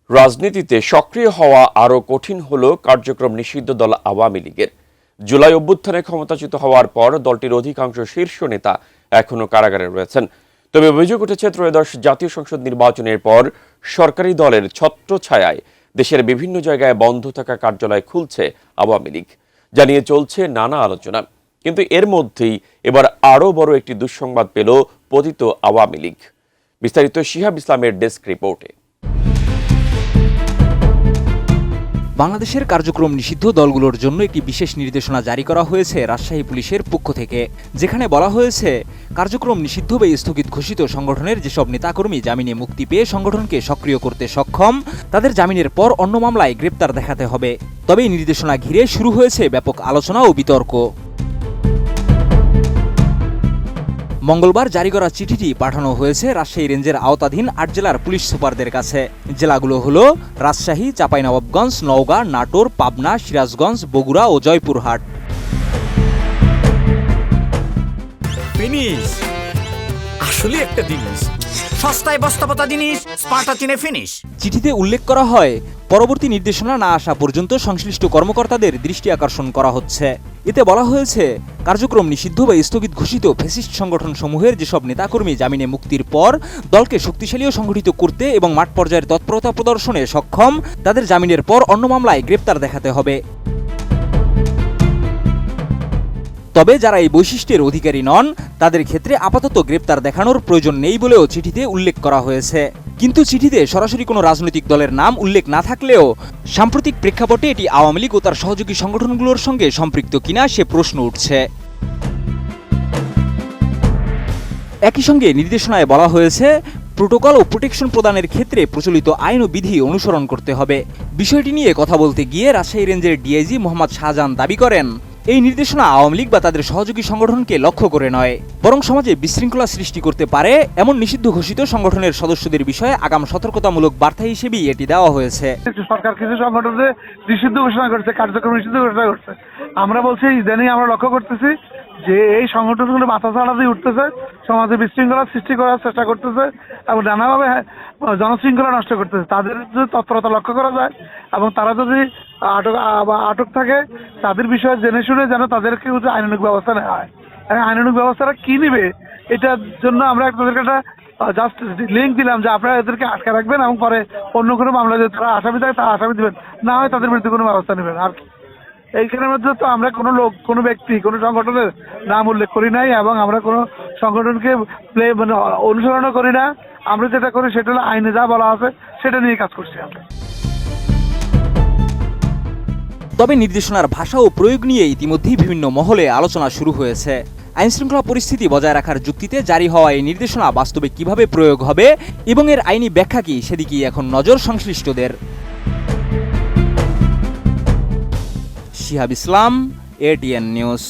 রাজনীতিতে সক্রিয় হওয়া আরও কঠিন হল কার্যক্রম নিষিদ্ধ দল আওয়ামী লীগের। জুলাই অভ্যুত্থানে ক্ষমতাচ্যুত হওয়ার পর দলটির অধিকাংশ শীর্ষ নেতা এখনও কারাগারে রয়েছেন। তবে অভিযোগ উঠেছে ত্রয়োদশ জাতীয় সংসদ নির্বাচনের পর সরকারি দলের ছত্রছায়ায় দেশের বিভিন্ন জায়গায় বন্ধ থাকা কার্যালয় খুলছে আওয়ামী লীগ, জানিয়ে চলছে নানা আলোচনা। কিন্তু এর মধ্যেই এবার আরও বড় একটি দুঃসংবাদ পেল পতিত আওয়ামী লীগ। বিস্তারিত শিহাব ইসলামের ডেস্ক রিপোর্টে। বাংলাদেশের কার্যক্রম নিষিদ্ধ দলগুলোর জন্য একটি বিশেষ নির্দেশনা জারি করা হয়েছে রাজশাহী পুলিশের পক্ষ থেকে, যেখানে বলা হয়েছে কার্যক্রম নিষিদ্ধ বা স্থগিত ঘোষিত সংগঠনের যেসব নেতাকর্মী জামিনে মুক্তি পেয়ে সংগঠনকে সক্রিয় করতে সক্ষম, তাদের জামিনের পর অন্য মামলায় গ্রেপ্তার দেখাতে হবে। তবে এই নির্দেশনা ঘিরে শুরু হয়েছে ব্যাপক আলোচনা ও বিতর্ক। মঙ্গলবার জারি করা চিঠিটি পাঠানো হয়েছে রাজশাহী রেঞ্জের আওতাধীন ৮ জেলার পুলিশ সুপারদের কাছে। জেলাগুলো হলো রাজশাহী, চাঁপাইনবাবগঞ্জ, নওগাঁ, নাটোর, পাবনা, সিরাজগঞ্জ, বগুড়া ও জয়পুরহাট। ফিনিশ আসলে একটা জিনিস, সস্তায় বস্তাপতা জিনিস, স্পার্টা চিনে ফিনিশ। চিঠিতে উল্লেখ করা হয়, পরবর্তী নির্দেশনা না আসা পর্যন্ত সংশ্লিষ্ট কর্মকর্তাদের দৃষ্টি আকর্ষণ করা হচ্ছে। এতে বলা হয়েছে, কার্যক্রম নিষিদ্ধ বা স্থগিত ঘোষিত ফ্যাসিস্ট সংগঠন সমূহের যেসব নেতাকর্মী জামিনে মুক্তির পর দলকে শক্তিশালী ও সংগঠিত করতে এবং মাঠ পর্যায়ের তৎপরতা প্রদর্শনে সক্ষম, তাদের জামিনের পর অন্য মামলায় গ্রেপ্তার দেখাতে হবে। তবে যারা এই বৈশিষ্ট্যের অধিকারী নন, তাদের ক্ষেত্রে আপাতত গ্রেপ্তার দেখানোর প্রয়োজন নেই বলেও চিঠিতে উল্লেখ করা হয়েছে। কিন্তু চিঠিতে সরাসরি কোনো রাজনৈতিক দলের নাম উল্লেখ না থাকলেও সাম্প্রতিক প্রেক্ষাপটে এটি আওয়ামী লীগ ও তার সহযোগী সংগঠনগুলোর সঙ্গে সম্পৃক্ত কিনা সে প্রশ্ন উঠছে। একই সঙ্গে নির্দেশনায় বলা হয়েছে, প্রোটোকল ও প্রোটেকশন প্রদানের ক্ষেত্রে প্রচলিত আইন ও বিধি অনুসরণ করতে হবে। বিষয়টি নিয়ে কথা বলতে গিয়ে রাজশাহী রেঞ্জের ডিআইজি মোহাম্মদ শাহজাহান দাবি করেন, এই নির্দেশনা আওয়ামী লীগ বা তাদের সহযোগী সংগঠনকে লক্ষ্য করে নয়, বরং সমাজে বিশৃঙ্খলা সৃষ্টি করতে পারে এমন নিষিদ্ধ ঘোষিত সংগঠনের সদস্যদের বিষয়ে আগাম সতর্কতামূলক বার্তা হিসেবেই এটি দেওয়া হয়েছে। সরকার কিছু সংগঠনকে নিষিদ্ধ ঘোষণা করছে, কার্যক্রম নিষিদ্ধ ঘোষণা করছে। আমরা বলছি ইদানিং আমরা লক্ষ্য করতেছি যে এই সংগঠনগুলো মাথা ছাড়া দিয়ে উঠতেছে, সমাজে বিশৃঙ্খলা সৃষ্টি করার চেষ্টা করতেছে এবং নানাভাবে জনশৃঙ্খলা নষ্ট করতেছে। তাদের যদি তৎপরতা লক্ষ্য করা যায় এবং তারা যদি আটক থাকে, তাদের বিষয়ে জেনে শুনে যেন তাদেরকে আইনানুগ ব্যবস্থা নেওয়া হয়। আইনানুগ ব্যবস্থাটা কি নিবে, এটার জন্য আমরা তাদেরকে একটা জাস্ট লিঙ্ক দিলাম যে আপনারা এদেরকে আটকে রাখবেন এবং পরে অন্য কোনো মামলা যদি তারা আসামি থাকে তারা আসামি দিবেন, না হয় তাদের বিরুদ্ধে কোনো ব্যবস্থা নেবেন। আর এইখানের মধ্যে তো আমরা কোনো লোক, কোনো ব্যক্তি, কোনো সংগঠনের নাম উল্লেখ করি নাই এবং আমরা কোনো সংগঠনকে অনুসরণও করি না। আমরা যেটা করি সেটা হলো আইনে যা বলা আছে সেটা নিয়ে কাজ করছি আমরা। তবে নির্দেশনার ভাষা ও প্রয়োগ নিয়ে ইতিমধ্যেই বিভিন্ন মহলে আলোচনা শুরু হয়েছে। আইনশৃঙ্খলা পরিস্থিতি বজায় রাখার যুক্তিতে জারি হওয়া এই নির্দেশনা বাস্তবে কিভাবে প্রয়োগ হবে এবং এর আইনি ব্যাখ্যা কি, সেদিকেই এখন নজর সংশ্লিষ্টদের। শিহাব ইসলাম, এটিএন নিউজ।